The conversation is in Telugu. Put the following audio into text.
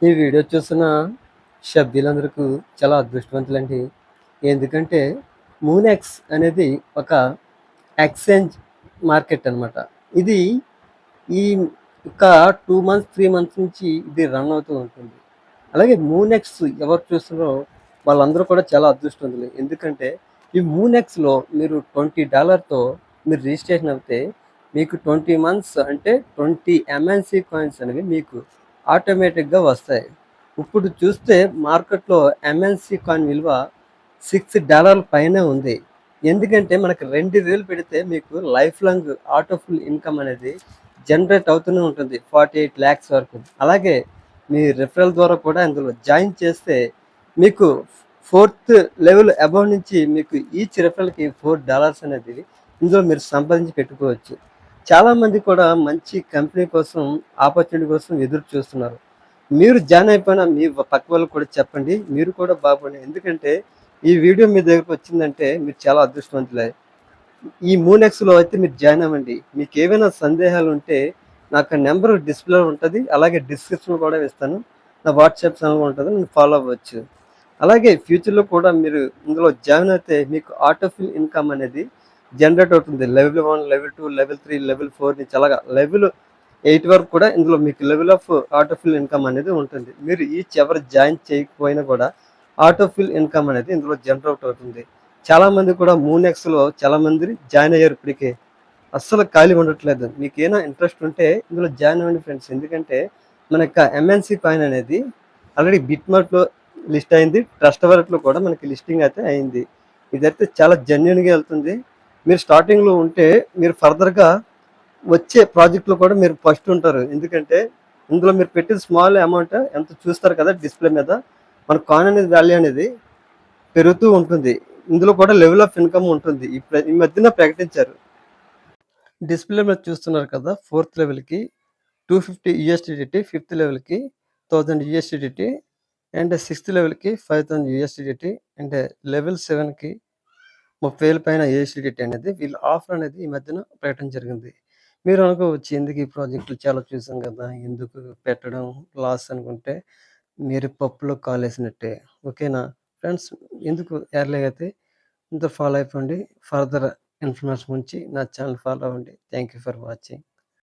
ఈ వీడియో చూస్తున్న సభ్యులందరకు చాలా అదృష్టవంతులండి. ఎందుకంటే మూనెక్స్ అనేది ఒక ఎక్స్‌చేంజ్ మార్కెట్ అనమాట. ఇది ఈ ఒక 2 మంత్స్, 3 మంత్స్ నుంచి ఇది రన్ అవుతూ ఉంటుంది. అలాగే మూనెక్స్ ఎవరు చూస్తున్నారో వాళ్ళందరూ కూడా చాలా అదృష్టవంతులు. ఎందుకంటే ఈ మూనెక్స్‌లో మీరు $20తో మీరు రిజిస్ట్రేషన్ అవుతే మీకు 20 మంత్స్ అంటే 20 ఎంఎన్‌సి కాయిన్స్ అనేవి మీకు ఆటోమేటిక్‌గా వస్తాయి. ఇప్పుడు చూస్తే మార్కెట్‌లో ఎంఎన్‌సి కాయిన్ విలువ $6 పైనే ఉంది. ఎందుకంటే మనకు 2000 పెడితే మీకు life long auto full income అనేది జనరేట్ అవుతూనే ఉంటుంది. 48 లాక్స్ వరకు. అలాగే మీ రిఫరల్ ద్వారా కూడా ఇందులో జాయిన్ చేస్తే మీకు ఫోర్త్ లెవెల్ అబోవ్ నుంచి మీకు ఈచ్ రిఫరల్‌కి $4 అనేది ఇందులో మీరు సంపాదించి పెట్టుకోవచ్చు. చాలామంది కూడా మంచి కంపెనీ కోసం, ఆపర్చునిటీ కోసం ఎదురు చూస్తున్నారు. మీరు జాయిన్ అయిపోయిన మీ పక్క వాళ్ళకి కూడా చెప్పండి. మీరు కూడా బాగుపడండి. ఎందుకంటే ఈ వీడియో మీ దగ్గరికి వచ్చిందంటే మీరు చాలా అదృష్టవంతులే. ఈ మూనెక్స్‌లో అయితే మీరు జాయిన్ అవ్వండి. మీకేవైనా సందేహాలుంటే నాకు నంబర్ డిస్‌ప్లేలో ఉంటది. అలాగే డిస్క్రిప్షన్‌లో కూడా ఇస్తాను. నా వాట్సాప్ ఛానెల్ ఉంటది. నన్ను ఫాలో అవ్వచ్చు. అలాగే ఫ్యూచర్‌లో కూడా మీరు ఇందులో జాయిన్ అయితే మీకు ఆటో ఫిల్ ఇన్‌కమ్ అనేది జనరేట్ అవుతుంది. లెవెల్ 1, లెవెల్ 2, లెవెల్ 3, లెవెల్ 4 నుంచి అలాగా లెవెల్ 8 వరకు కూడా ఇందులో మీకు level of auto fill income అనేది ఉంటుంది. మీరు ఈచ్ ఎవరు జాయిన్ చేయకపోయినా కూడా ఆటో ఫిల్ ఇన్‌కమ్ అనేది ఇందులో జనరేట్ అవుతుంది. చాలామంది కూడా మూనెక్స్‌లో చాలామంది జాయిన్ అయ్యారు ఇప్పటికే. అస్సలు ఖాళీ ఉండట్లేదు. మీకేమైనా ఇంట్రెస్ట్ ఉంటే ఇందులో జాయిన్ అవ్వండి ఫ్రెండ్స్. ఎందుకంటే మన యొక్క ఎంఎన్‌సి కాయిన్ అనేది ఆల్రెడీ బిట్‌మార్ట్‌లో లిస్ట్ అయింది. ట్రస్ట్ వాలెట్‌లో కూడా మనకి లిస్టింగ్ అయితే అయింది. ఇదైతే చాలా జెన్యూన్‌గా ఎళ్తుంది. మీరు స్టార్టింగ్‌లో ఉంటే మీరు ఫర్దర్‌గా వచ్చే ప్రాజెక్ట్‌లో కూడా మీరు ఫస్ట్ ఉంటారు. ఎందుకంటే ఇందులో మీరు పెట్టిన స్మాల్ అమౌంట్ ఎంత చూస్తారు కదా డిస్‌ప్లే మీద. మన కాయిన్ అనేది వాల్యూ అనేది పెరుగుతూ ఉంటుంది. ఇందులో కూడా లెవెల్ ఆఫ్ ఇన్‌కమ్ ఉంటుంది. ఈ మధ్యన ప్రకటించారు. డిస్‌ప్లే మీద చూస్తున్నారు కదా! ఫోర్త్ లెవెల్‌కి 250 యూఎస్‌డిటీ, ఫిఫ్త్ లెవెల్‌కి 1000 యూఎస్‌డిటీ అండ్ సిక్స్త్ లెవెల్‌కి 5000 యూఎస్‌డిటీ అండ్ లెవెల్ 7కి 30,000 పైన యూఎస్‌డిటీ అనేది వీళ్ళ ఆఫర్ అనేది ఈ మధ్యన ప్రకటన జరిగింది. మీరు అనుకోవచ్చు ఎందుకు ఈ ప్రాజెక్టులు చాలా చూసాం కదా! ఎందుకు పెట్టడం లాస్ అనుకుంటే మీరు పప్పులో కాలేసినట్టే. ఓకేనా? ఫ్రెండ్స్ ఎందుకు ఎర్లీగా అయితే ఇంత ఫాలో అయిపోండి. ఫర్దర్ ఇన్ఫర్మేషన్ గురించి నా ఛానల్ ఫాలో అవ్వండి. Thank you for watching.